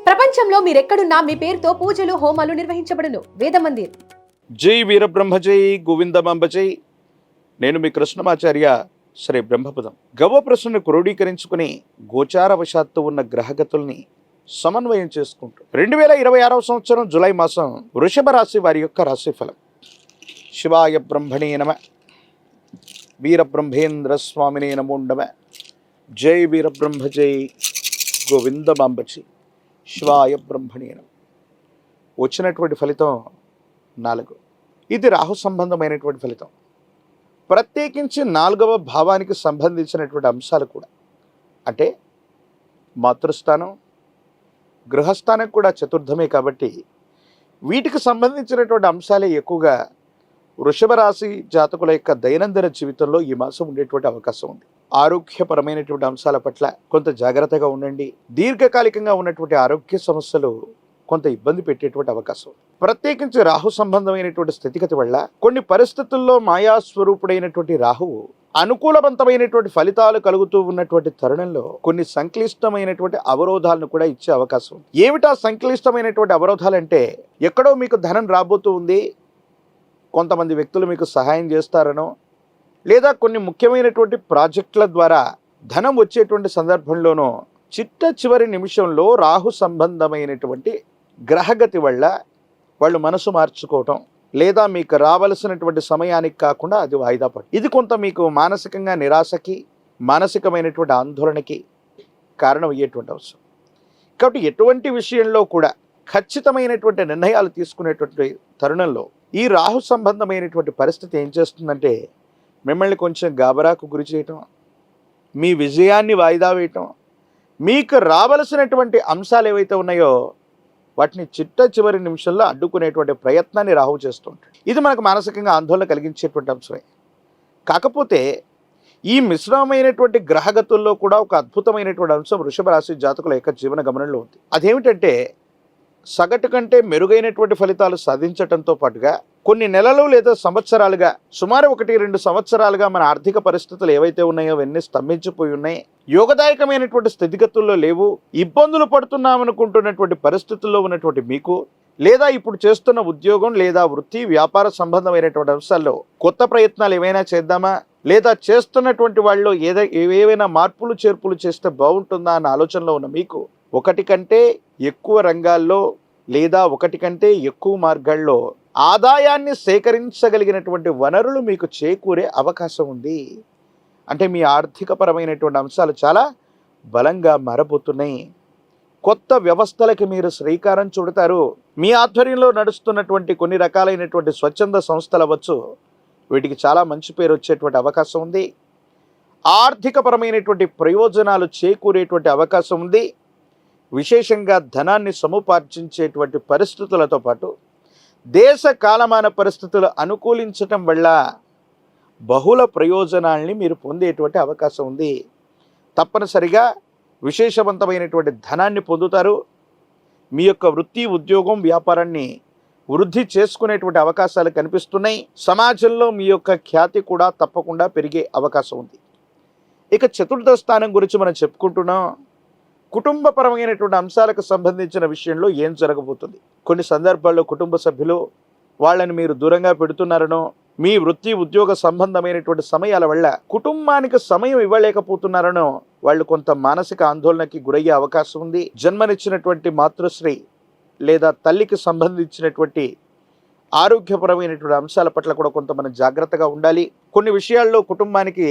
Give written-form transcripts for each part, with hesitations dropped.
ప్రపంచంలో మీరెక్కడున్నా మీ పేరుతో పూజలు హోమాలు నిర్వహించబడును. వేద మందిర్. జై వీరబ్రహ్మ జై గోవిందమాంబ జై. నేను మీ కృష్ణమాచార్య శ్రీ బ్రహ్మపదం. గవ్వప్రశ్నను క్రోడీకరించుకుని గోచారవశాత్తు ఉన్న గ్రహగతుల్ని సమన్వయం చేసుకుంటూ 2026 సంవత్సరం జూలై మాసం వృషభ రాశి వారి యొక్క రాశిఫలం. శివాయ బ్రహ్మణే నమ. వీరబ్రహ్మేంద్ర స్వామినే నమో నమ. జై వీరబ్రహ్మ జై గోవిందమాంబ జై. శివాయ బ్రహ్మణే నమ. వచ్చినటువంటి ఫలితం 4. ఇది రాహు సంబంధమైనటువంటి ఫలితం. ప్రత్యేకించి 4వ భావానికి సంబంధించినటువంటి అంశాలు కూడా, అంటే మాతృస్థానం, గృహస్థానం కూడా చతుర్థమే కాబట్టి వీటికి సంబంధించినటువంటి అంశాలే ఎక్కువగా వృషభ రాశి జాతకుల యొక్క దైనందిన జీవితంలో ఈ మాసం ఉండేటువంటి అవకాశం ఉంది. ఆరోగ్యపరమైనటువంటి అంశాల పట్ల కొంత జాగ్రత్తగా ఉండండి. దీర్ఘకాలికంగా ఉన్నటువంటి ఆరోగ్య సమస్యలు కొంత ఇబ్బంది పెట్టేటువంటి అవకాశం. ప్రత్యేకించి రాహు సంబంధమైనటువంటి స్థితిగతి వల్ల కొన్ని పరిస్థితుల్లో మాయాస్వరూపుడైనటువంటి రాహువు అనుకూలవంతమైనటువంటి ఫలితాలు కలుగుతూ ఉన్నటువంటి తరుణంలో కొన్ని సంక్లిష్టమైనటువంటి అవరోధాలను కూడా ఇచ్చే అవకాశం. ఏమిటా సంక్లిష్టమైనటువంటి అవరోధాలంటే, ఎక్కడో మీకు ధనం రాబోతూ ఉంది, కొంతమంది వ్యక్తులు మీకు సహాయం చేస్తారనో, లేదా కొన్ని ముఖ్యమైనటువంటి ప్రాజెక్టుల ద్వారా ధనం వచ్చేటువంటి సందర్భంలోనో చిట్ట చివరి నిమిషంలో రాహు సంబంధమైనటువంటి గ్రహగతి వల్ల వాళ్ళు మనసు మార్చుకోవటం, లేదా మీకు రావలసినటువంటి సమయానికి కాకుండా అది వాయిదా పడటం, ఇది కొంత మీకు మానసికంగా నిరాశకి, మానసికమైనటువంటి ఆందోళనకి కారణం అయ్యేటువంటి అవసరం. కాబట్టి ఎటువంటి విషయంలో కూడా ఖచ్చితమైనటువంటి నిర్ణయాలు తీసుకునేటువంటి తరుణంలో ఈ రాహు సంబంధమైనటువంటి పరిస్థితి ఏం చేస్తుందంటే, మిమ్మల్ని కొంచెం గాబరాకు గురి చేయటం, మీ విజయాన్ని వాయిదా వేయటం, మీకు రావలసినటువంటి అంశాలు ఏవైతే ఉన్నాయో వాటిని చిట్ట చివరి నిమిషంలో అడ్డుకునేటువంటి ప్రయత్నాన్ని రాహు చేస్తుంటాడు. ఇది మనకు మానసికంగా ఆందోళన కలిగించేటువంటి అంశమే. కాకపోతే ఈ మిశ్రమమైనటువంటి గ్రహగతుల్లో కూడా ఒక అద్భుతమైనటువంటి అంశం వృషభ రాశి జాతకుల యొక్క జీవన గమనంలో ఉంది. అదేమిటంటే, సగటు కంటే మెరుగైనటువంటి ఫలితాలు సాధించడంతో పాటుగా కొన్ని నెలలు లేదా సంవత్సరాలుగా, సుమారు 1-2 సంవత్సరాలుగా మన ఆర్థిక పరిస్థితులు ఏవైతే ఉన్నాయో అవన్నీ స్తంభించిపోయి ఉన్నాయి, యోగదాయకమైనటువంటి స్థితిగతుల్లో లేవు, ఇబ్బందులు పడుతున్నామనుకుంటున్నటువంటి పరిస్థితుల్లో ఉన్నటువంటి మీకు, లేదా ఇప్పుడు చేస్తున్న ఉద్యోగం లేదా వృత్తి వ్యాపార సంబంధమైనటువంటి అంశాల్లో కొత్త ప్రయత్నాలు ఏమైనా చేద్దామా, లేదా చేస్తున్నటువంటి వాళ్ళు ఏవైనా మార్పులు చేర్పులు చేస్తే బాగుంటుందా అన్న ఆలోచనలో ఉన్న మీకు, ఒకటి కంటే ఎక్కువ రంగాల్లో లేదా ఒకటి కంటే ఎక్కువ మార్గాల్లో ఆదాయాన్ని సేకరించగలిగినటువంటి వనరులు మీకు చేకూరే అవకాశం ఉంది. అంటే మీ ఆర్థికపరమైనటువంటి అంశాలు చాలా బలంగా మారబోతున్నాయి. కొత్త వ్యవస్థలకి మీరు శ్రీకారం చుడతారు. మీ ఆధ్వర్యంలో నడుస్తున్నటువంటి కొన్ని రకాలైనటువంటి స్వచ్ఛంద సంస్థలు అవ్వచ్చు, వీటికి చాలా మంచి పేరు వచ్చేటువంటి అవకాశం ఉంది. ఆర్థికపరమైనటువంటి ప్రయోజనాలు చేకూరేటువంటి అవకాశం ఉంది. విశేషంగా ధనాన్ని సముపార్జించేటువంటి పరిస్థితులతో పాటు దేశ కాలమాన పరిస్థితులు అనుకూలించటం వల్ల బహుళ ప్రయోజనాల్ని మీరు పొందేటువంటి అవకాశం ఉంది. తప్పనిసరిగా విశేషవంతమైనటువంటి ధనాన్ని పొందుతారు. మీ యొక్క వృత్తి ఉద్యోగం వ్యాపారాన్ని వృద్ధి చేసుకునేటువంటి అవకాశాలు కనిపిస్తున్నాయి. సమాజంలో మీ యొక్క ఖ్యాతి కూడా తప్పకుండా పెరిగే అవకాశం ఉంది. ఇక చతుర్థ స్థానం గురించి మనం చెప్పుకుంటున్నాం. కుటుంబపరమైనటువంటి అంశాలకు సంబంధించిన విషయంలో ఏం జరగబోతుంది, కొన్ని సందర్భాల్లో కుటుంబ సభ్యులు వాళ్ళని మీరు దూరంగా పెడుతున్నారనో, మీ వృత్తి ఉద్యోగ సంబంధమైనటువంటి సమయాల వల్ల కుటుంబానికి సమయం ఇవ్వలేకపోతున్నారనో వాళ్ళు కొంత మానసిక ఆందోళనకి గురయ్యే అవకాశం ఉంది. జన్మనిచ్చినటువంటి మాతృశ్రీ లేదా తల్లికి సంబంధించినటువంటి ఆరోగ్యపరమైనటువంటి అంశాల పట్ల కూడా కొంత మనం జాగ్రత్తగా ఉండాలి. కొన్ని విషయాల్లో కుటుంబానికి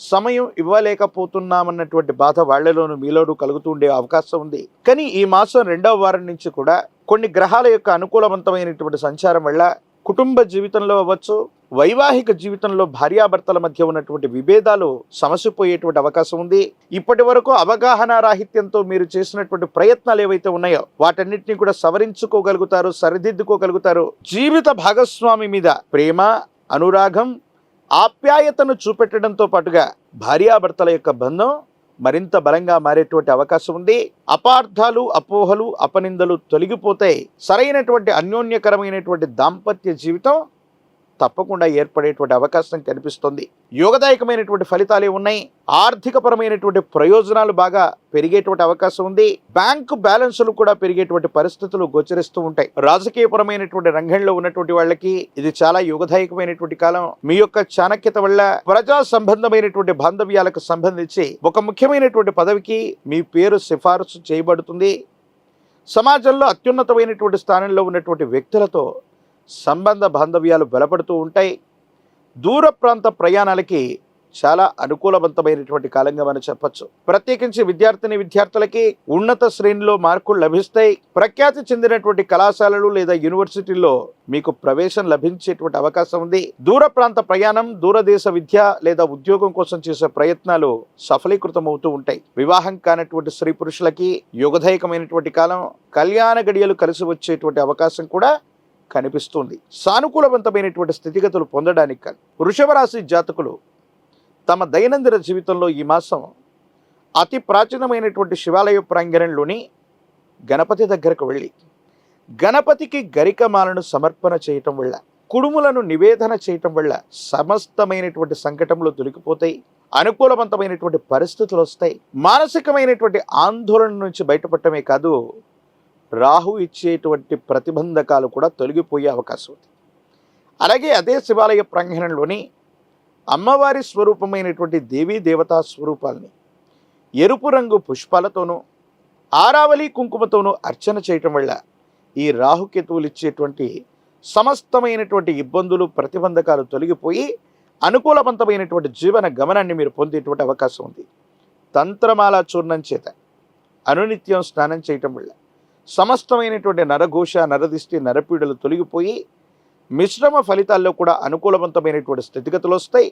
సమయం ఇవ్వలేకపోతున్నామన్నటువంటి బాధ వాళ్లలోనూ మీలోనూ కలుగుతూ ఉండే అవకాశం ఉంది. కానీ ఈ మాసం 2వ వారం నుంచి కూడా కొన్ని గ్రహాల యొక్క అనుకూలవంతమైనటువంటి సంచారం వల్ల కుటుంబ జీవితంలో అవ్వచ్చు, వైవాహిక జీవితంలో భార్యాభర్తల మధ్య ఉన్నటువంటి విభేదాలు సమసిపోయేటువంటి అవకాశం ఉంది. ఇప్పటి వరకు అవగాహన రాహిత్యంతో మీరు చేసినటువంటి ప్రయత్నాలు ఏవైతే ఉన్నాయో వాటన్నిటిని కూడా సవరించుకోగలుగుతారు, సరిదిద్దుకోగలుగుతారు. జీవిత భాగస్వామి మీద ప్రేమ, అనురాగం, ఆప్యాయతను చూపెట్టడంతో పాటుగా భార్యాభర్తల యొక్క బంధం మరింత బలంగా మారేటువంటి అవకాశం ఉంది. అపార్థాలు, అపోహలు, అపనిందలు తొలగిపోతాయి. సరైనటువంటి అన్యోన్యకరమైనటువంటి దాంపత్య జీవితం తప్పకుండా ఏర్పడేటువంటి అవకాశం కనిపిస్తుంది. యోగదాయకమైనటువంటి ఫలితాలే ఉన్నాయి. ఆర్థికపరమైనటువంటి ప్రయోజనాలు బాగా పెరిగేటువంటి అవకాశం ఉంది. బ్యాంకు బ్యాలెన్సులు కూడా పెరిగేటువంటి పరిస్థితులు గోచరిస్తూ ఉంటాయి. రాజకీయపరమైనటువంటి రంగంలో ఉన్నటువంటి వాళ్ళకి ఇది చాలా యోగదాయకమైనటువంటి కాలం. మీ యొక్క చాణక్యత వల్ల ప్రజా సంబంధమైనటువంటి బాంధవ్యాలకు సంబంధించి ఒక ముఖ్యమైనటువంటి పదవికి మీ పేరు సిఫారసు చేయబడుతుంది. సమాజంలో అత్యున్నతమైనటువంటి స్థానంలో ఉన్నటువంటి వ్యక్తులతో సంబంధ బాంధవ్యాలు బలపడుతూ ఉంటాయి. దూర ప్రాంత ప్రయాణాలకి చాలా అనుకూలవంతమైనటువంటి కాలంగా మనం చెప్పచ్చు. ప్రత్యేకించి విద్యార్థులకి ఉన్నత శ్రేణిలో మార్కులు లభిస్తాయి. ప్రఖ్యాతి చెందినటువంటి కళాశాలలు లేదా యూనివర్సిటీల్లో మీకు ప్రవేశం లభించేటువంటి అవకాశం ఉంది. దూర ప్రాంత ప్రయాణం, దూరదేశ విద్య లేదా ఉద్యోగం కోసం చేసే ప్రయత్నాలు సఫలీకృతం అవుతూ ఉంటాయి. వివాహం కానటువంటి స్త్రీ పురుషులకి యోగదాయకమైనటువంటి కాలం. కళ్యాణ గడియలు కలిసి వచ్చేటువంటి అవకాశం కూడా కనిపిస్తుంది. సానుకూలవంతమైనటువంటి స్థితిగతులు పొందడానికి వృషభ రాశి జాతకులు తమ దైనందిన జీవితంలో ఈ మాసం అతి ప్రాచీనమైనటువంటి శివాలయ ప్రాంగణంలోని గణపతి దగ్గరకు వెళ్ళి గణపతికి గరికమాలను సమర్పణ చేయటం వల్ల, కుడుములను నివేదన చేయటం వల్ల సమస్తమైనటువంటి సంకటములు తొలగిపోతాయి. అనుకూలవంతమైనటువంటి పరిస్థితులు వస్తాయి. మానసికమైనటువంటి ఆందోళన నుంచి బయటపడటమే కాదు, రాహు ఇచ్చేటువంటి ప్రతిబంధకాలు కూడా తొలగిపోయే అవకాశం ఉంది. అలాగే అదే శివాలయ ప్రాంగణంలోని అమ్మవారి స్వరూపమైనటువంటి దేవీ దేవతా స్వరూపాలని ఎరుపు రంగు పుష్పాలతోనూ ఆరావళి కుంకుమతోనూ అర్చన చేయటం వల్ల ఈ రాహుకేతువులు ఇచ్చేటువంటి సమస్తమైనటువంటి ఇబ్బందులు, ప్రతిబంధకాలు తొలగిపోయి అనుకూలవంతమైనటువంటి జీవన గమనాన్ని మీరు పొందేటువంటి అవకాశం ఉంది. తంత్రమాల చూర్ణం చేత అనునిత్యం స్నానం చేయటం వల్ల సమస్తమైనటువంటి నరఘోష, నరదిష్టి, నరపీడలు తొలగిపోయి మిశ్రమ ఫలితాల్లో కూడా అనుకూలవంతమైనటువంటి స్థితిగతులు వస్తాయి.